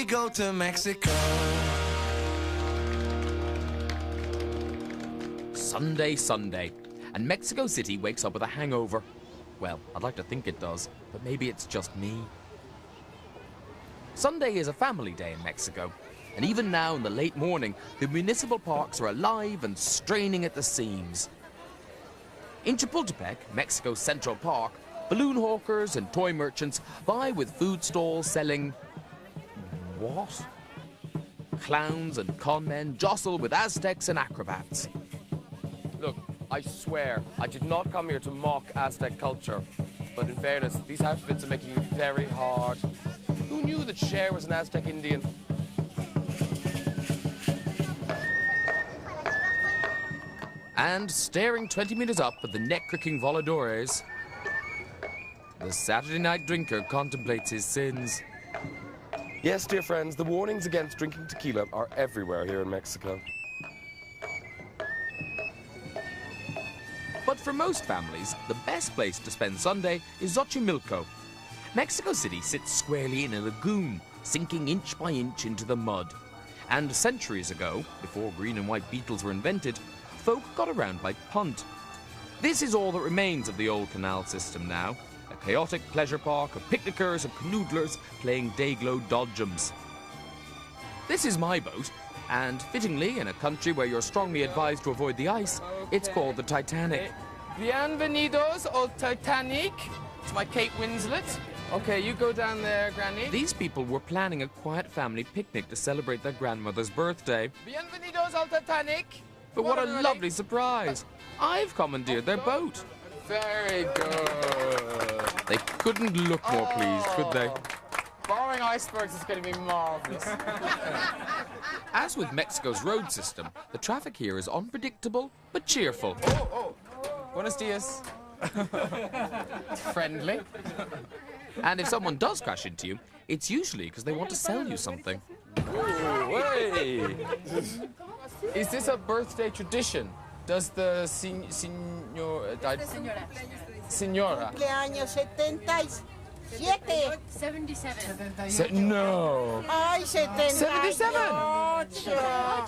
go to Mexico. Sunday, and Mexico City wakes up with a hangover. Well, I'd like to think it does, but maybe it's just me. Sunday is a family day in Mexico, and even now in the late morning, the municipal parks are alive and straining at the seams. In Chapultepec, Mexico's Central Park, balloon hawkers and toy merchants vie with food stalls selling... what? Clowns and con men jostle with Aztecs and acrobats. Look, I swear, I did not come here to mock Aztec culture. But in fairness, these outfits are making it very hard. Who knew that Cher was an Aztec Indian? And staring 20 meters up at the neck-cricking voladores, the Saturday night drinker contemplates his sins. Yes, dear friends, the warnings against drinking tequila are everywhere here in Mexico. But for most families, the best place to spend Sunday is Xochimilco. Mexico City sits squarely in a lagoon, sinking inch by inch into the mud. And centuries ago, before green and white beetles were invented, folk got around by punt. This is all that remains of the old canal system now, a chaotic pleasure park of picnickers and canoodlers playing day-glow dodgems. This is my boat, and fittingly, in a country where you're strongly advised to avoid the ice, it's called the Titanic. Bienvenidos al Titanic. It's my Kate Winslet. Okay, you go down there, Granny. These people were planning a quiet family picnic to celebrate their grandmother's birthday. Bienvenidos al Titanic. But what a lovely surprise! I've commandeered their boat. Very good. They couldn't look more pleased, could they? Borrowing icebergs is going to be marvelous. As with Mexico's road system, the traffic here is unpredictable but cheerful. Oh. Buenos dias. Friendly. And if someone does crash into you, it's usually because they want to sell you something. Ooh, hey. Is this a birthday tradition? Does the Senora. Cumpleaños 77. 77. No. Ay, 77. 78.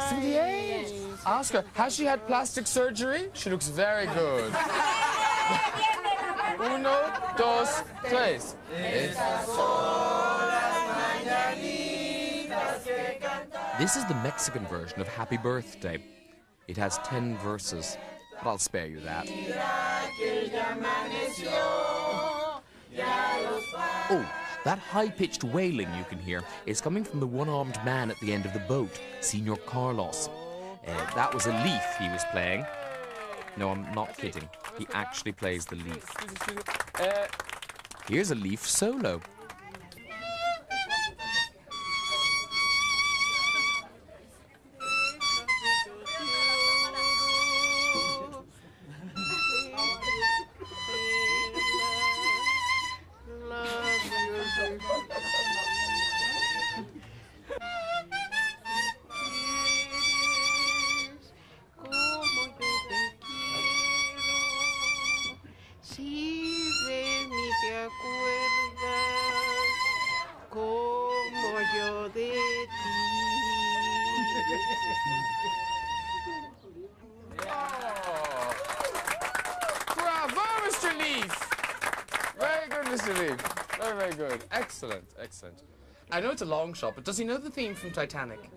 78. Ask her, has she had plastic surgery? She looks very good. Uno, dos, tres. This is the Mexican version of Happy Birthday. It has 10 verses, but I'll spare you that. Oh, that high-pitched wailing you can hear is coming from the one-armed man at the end of the boat, Senor Carlos. That was a leaf he was playing. No, I'm not kidding. He actually plays the leaf. Here's a leaf solo. Bravo, Mr. Leaf! Very good, Mr. Leaf. Very, very good. Excellent, excellent. I know it's a long shot, but does he know the theme from Titanic?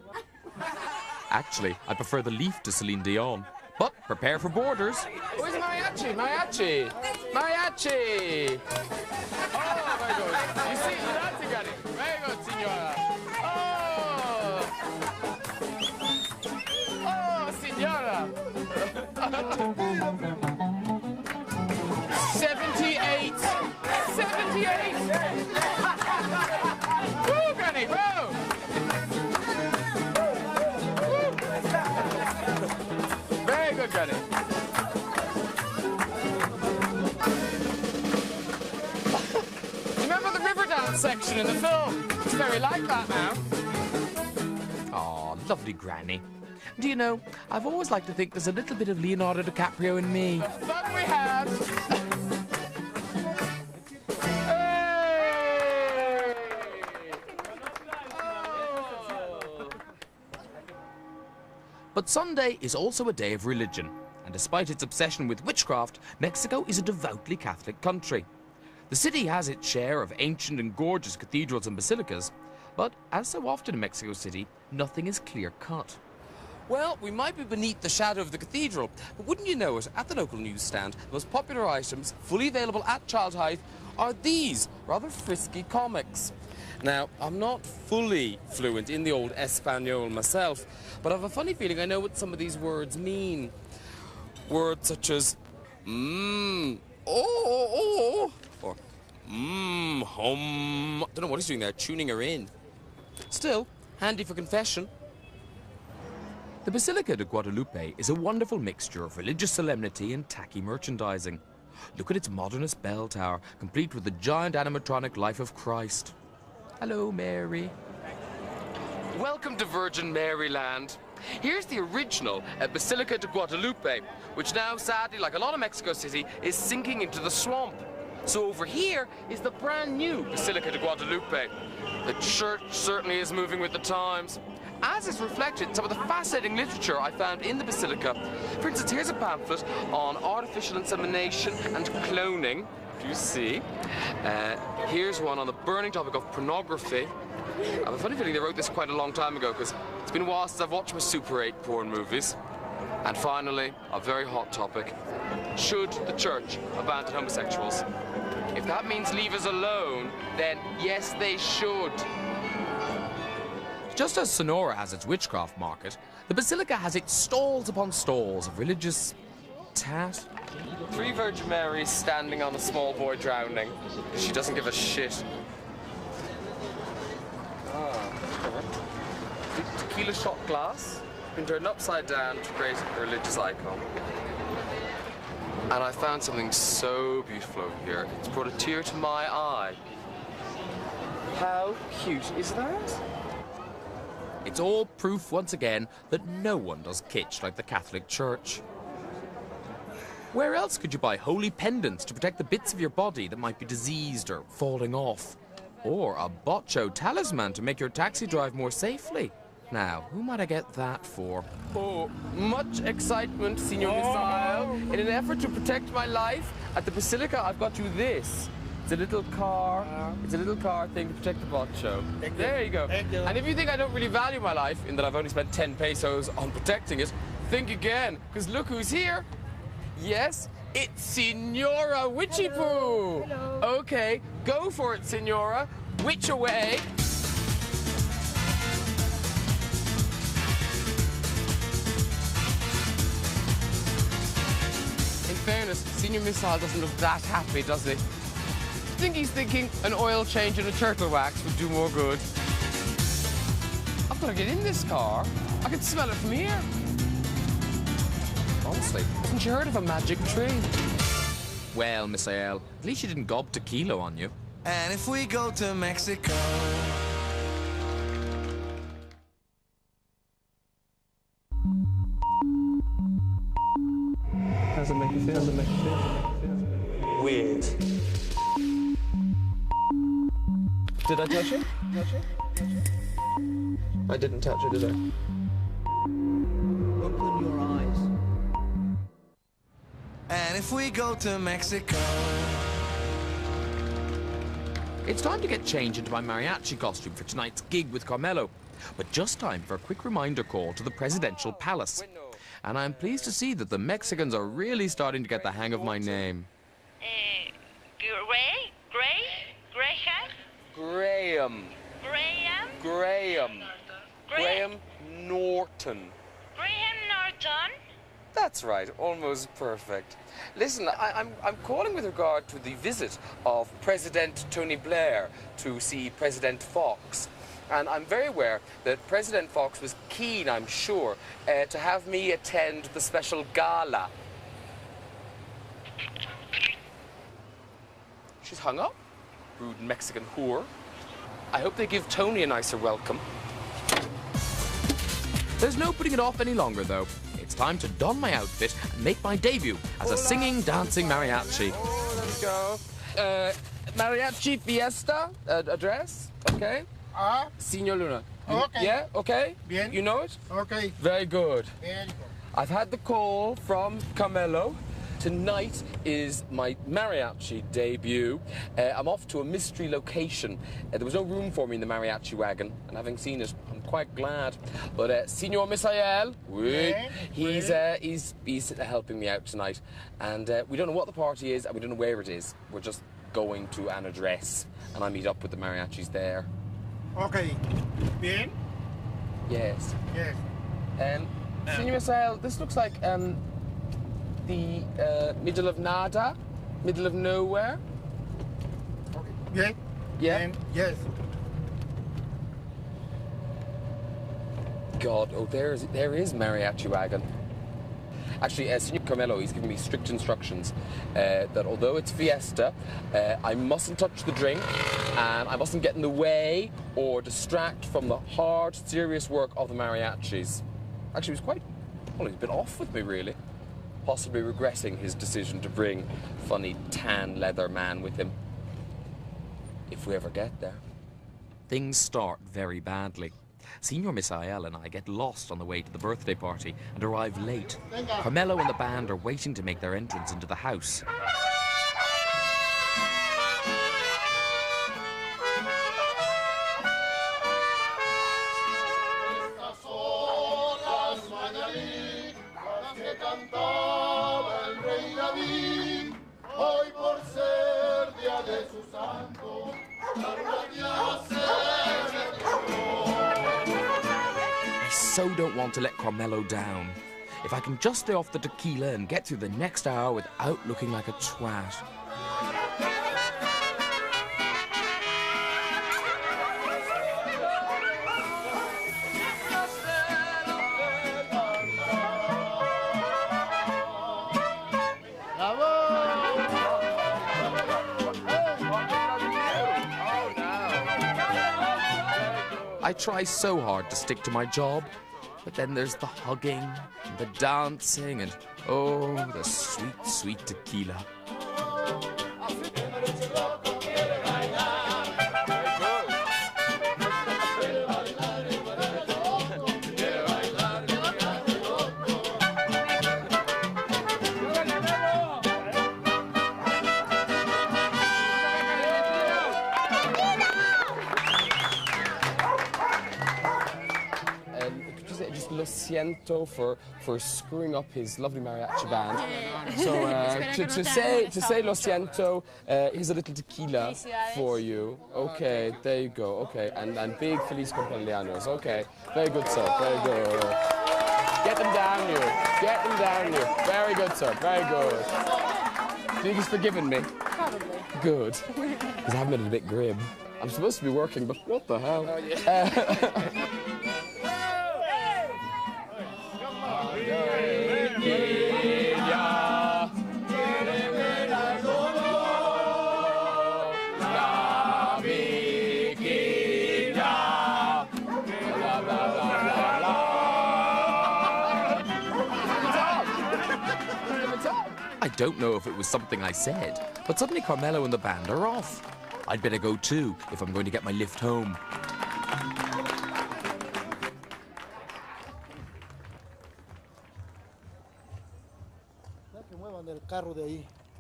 Actually, I prefer the leaf to Celine Dion. But prepare for boarders. Where's Mariachi? Mariachi! Mariachi! Oh, very good. You see, that's a good. Very good, Signora. Oh, Signora. 78. 78. Woo, Granny, woo! Very good, Granny. Remember the river dance section in the film? It's very like that now. Aw, lovely Granny. Do you know, I've always liked to think there's a little bit of Leonardo DiCaprio in me. Fun we have. Hey! But Sunday is also a day of religion, and despite its obsession with witchcraft, Mexico is a devoutly Catholic country. The city has its share of ancient and gorgeous cathedrals and basilicas, but as so often in Mexico City, nothing is clear-cut. Well, we might be beneath the shadow of the cathedral, but wouldn't you know it, at the local newsstand, the most popular items, fully available at child height, are these rather frisky comics. Now, I'm not fully fluent in the old Espanol myself, but I have a funny feeling I know what some of these words mean. Words such as or hum. Don't know what he's doing there, tuning her in. Still, handy for confession. The Basilica de Guadalupe is a wonderful mixture of religious solemnity and tacky merchandising. Look at its modernist bell tower, complete with the giant animatronic life of Christ. Hello, Mary. Welcome to Virgin Maryland. Here's the original Basilica de Guadalupe, which now, sadly, like a lot of Mexico City, is sinking into the swamp. So over here is the brand new Basilica de Guadalupe. The church certainly is moving with the times, as is reflected in some of the fascinating literature I found in the Basilica. For instance, here's a pamphlet on artificial insemination and cloning. Do you see? Here's one on the burning topic of pornography. I have a funny feeling they wrote this quite a long time ago, because it's been a while since I've watched my Super 8 porn movies. And finally, a very hot topic. Should the church abandon homosexuals? If that means leave us alone, then yes, they should. Just as Sonora has its witchcraft market, the Basilica has its stalls upon stalls of religious tat. 3 Virgin Marys standing on a small boy drowning. She doesn't give a shit. The tequila shot glass been turned upside down to create a religious icon. And I found something so beautiful over here. It's brought a tear to my eye. How cute is that? It's all proof once again that no one does kitsch like the Catholic Church. Where else could you buy holy pendants to protect the bits of your body that might be diseased or falling off? Or a boccio talisman to make your taxi drive more safely? Now, who might I get that for? Oh, much excitement, Signor Missile. In an effort to protect my life, at the Basilica I've got you this. It's a little car. It's a little car thing to protect the boccio. There you go. And if you think I don't really value my life, in that I've only spent 10 pesos on protecting it, think again, because look who's here. Yes, it's Signora Witchy Poo. Okay, go for it, Signora. Witch away. In fairness, Senior Missile doesn't look that happy, does he? I think he's thinking an oil change and a turtle wax would do more good. I've got to get in this car. I can smell it from here. Honestly, haven't you heard of a magic tree? Well, Misael, at least you didn't gob tequila on you. And if we go to Mexico... How's it make you feel? Weird. Did I touch it? I didn't touch it, did I? Open your eyes. And if we go to Mexico... It's time to get changed into my mariachi costume for tonight's gig with Carmelo. But just time for a quick reminder call to the presidential palace. And I'm pleased to see that the Mexicans are really starting to get the hang of my name. Graham. Graham Norton. Graham Norton? That's right, almost perfect. Listen, I'm calling with regard to the visit of President Tony Blair to see President Fox. And I'm very aware that President Fox was keen, I'm sure, to have me attend the special gala. She's hung up. Rude Mexican whore. I hope they give Tony a nicer welcome. There's no putting it off any longer, though. It's time to don my outfit and make my debut as a singing, dancing mariachi. Oh, let's go. Mariachi fiesta, address, okay. Ah, Senor Luna. Okay. Yeah, okay? Bien. You know it? okay. Very good. Very good. I've had the call from Carmelo. Tonight is my mariachi debut. I'm off to a mystery location. There was no room for me in the mariachi wagon, and having seen it, I'm quite glad. But Senor Misael, he's helping me out tonight, and we don't know what the party is, and we don't know where it is. We're just going to an address, and I meet up with the mariachis there. Okay. Bien? Yes. Yes. Senor Misael, this looks like the middle of nada, middle of nowhere. Okay. Yes. Yeah. Bien. Yes. God, oh, there is mariachi wagon. Actually, Senor Carmelo, he's giving me strict instructions that although it's fiesta, I mustn't touch the drink, and I mustn't get in the way or distract from the hard, serious work of the mariachis. Actually, he's a bit off with me, really. Possibly regretting his decision to bring funny tan leather man with him. If we ever get there. Things start very badly. Senor Misael and I get lost on the way to the birthday party and arrive late. Carmelo and the band are waiting to make their entrance into the house. I so don't want to let Carmelo down. If I can just stay off the tequila and get through the next hour without looking like a twat. I try so hard to stick to my job, but then there's the hugging and the dancing and, oh, the sweet, sweet tequila. Lo siento for screwing up his lovely mariachi band. So to say lo siento, here's a little tequila for you. Okay, there you go. Okay, and big feliz cumpleaños. Okay, very good, sir. Very good. Get them down, you. Get them down, you. Very good, sir. Very good. Do you think he's forgiven me? Probably. Good. Because I haven't been a bit grim. I'm supposed to be working, but what the hell? Oh, yeah. I don't know if it was something I said, but suddenly Carmelo and the band are off. I'd better go too if I'm going to get my lift home.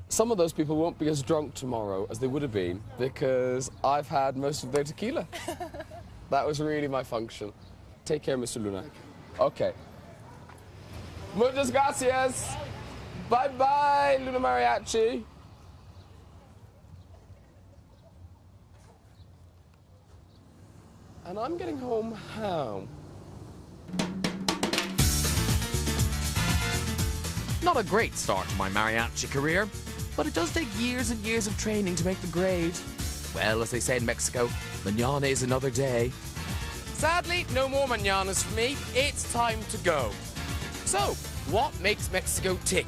Some of those people won't be as drunk tomorrow as they would have been because I've had most of their tequila. That was really my function. Take care, Mr. Luna. Okay. Muchas gracias. Bye-bye, Luna Mariachi. And I'm getting home how? Not a great start to my mariachi career, but it does take years and years of training to make the grade. Well, as they say in Mexico, mañana is another day. Sadly, no more mañanas for me. It's time to go. So, what makes Mexico tick?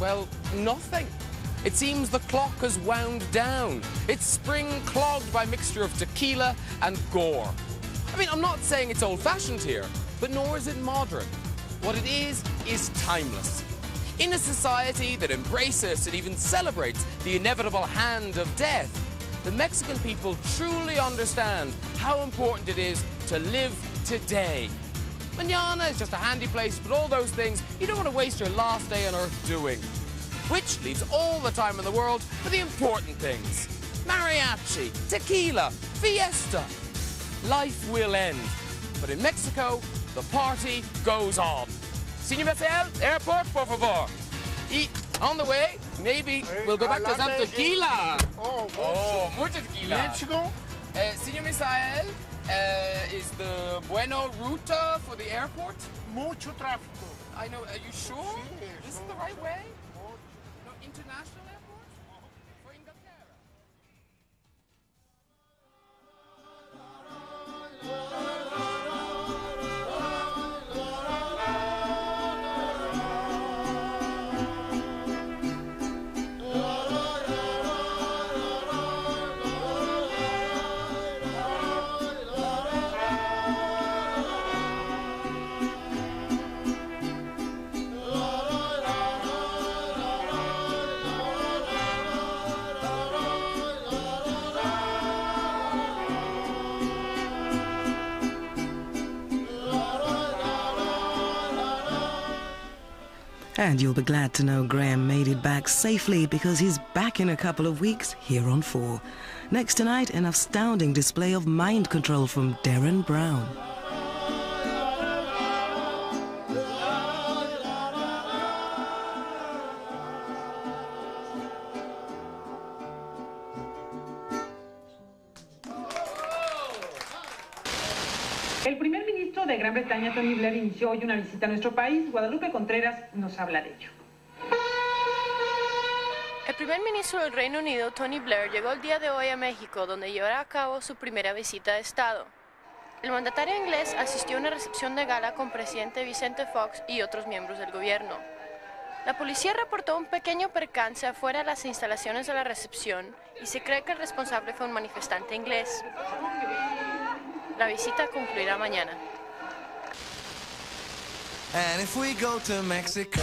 Well, nothing. It seems the clock has wound down. It's spring clogged by a mixture of tequila and gore. I mean, I'm not saying it's old-fashioned here, but nor is it modern. What it is timeless. In a society that embraces and even celebrates the inevitable hand of death, the Mexican people truly understand how important it is to live today. Mañana is just a handy place to put all those things you don't want to waste your last day on Earth doing. Which leaves all the time in the world for the important things. Mariachi, tequila, fiesta. Life will end, but in Mexico, the party goes on. Señor Bessel, airport, por favor. Y on the way, maybe we'll go back to some tequila. Oh, mucha tequila. Mexico? Señor Misael, is the Bueno Ruta for the airport? Mucho tráfico. I know, are you sure? Sí, This is the right way? No, international airport? For Inglaterra? And you'll be glad to know Graham made it back safely because he's back in a couple of weeks here on 4. Next tonight, an astounding display of mind control from Darren Brown. El primer ministro de Gran Bretaña, Tony Blair, inició hoy una visita a nuestro país. Guadalupe Contreras nos habla de ello. El primer ministro del Reino Unido, Tony Blair, llegó el día de hoy a México, donde llevará a cabo su primera visita de Estado. El mandatario inglés asistió a una recepción de gala con presidente Vicente Fox y otros miembros del gobierno. La policía reportó un pequeño percance afuera de las instalaciones de la recepción y se cree que el responsable fue un manifestante inglés. La visita concluirá mañana. And if we go to Mexico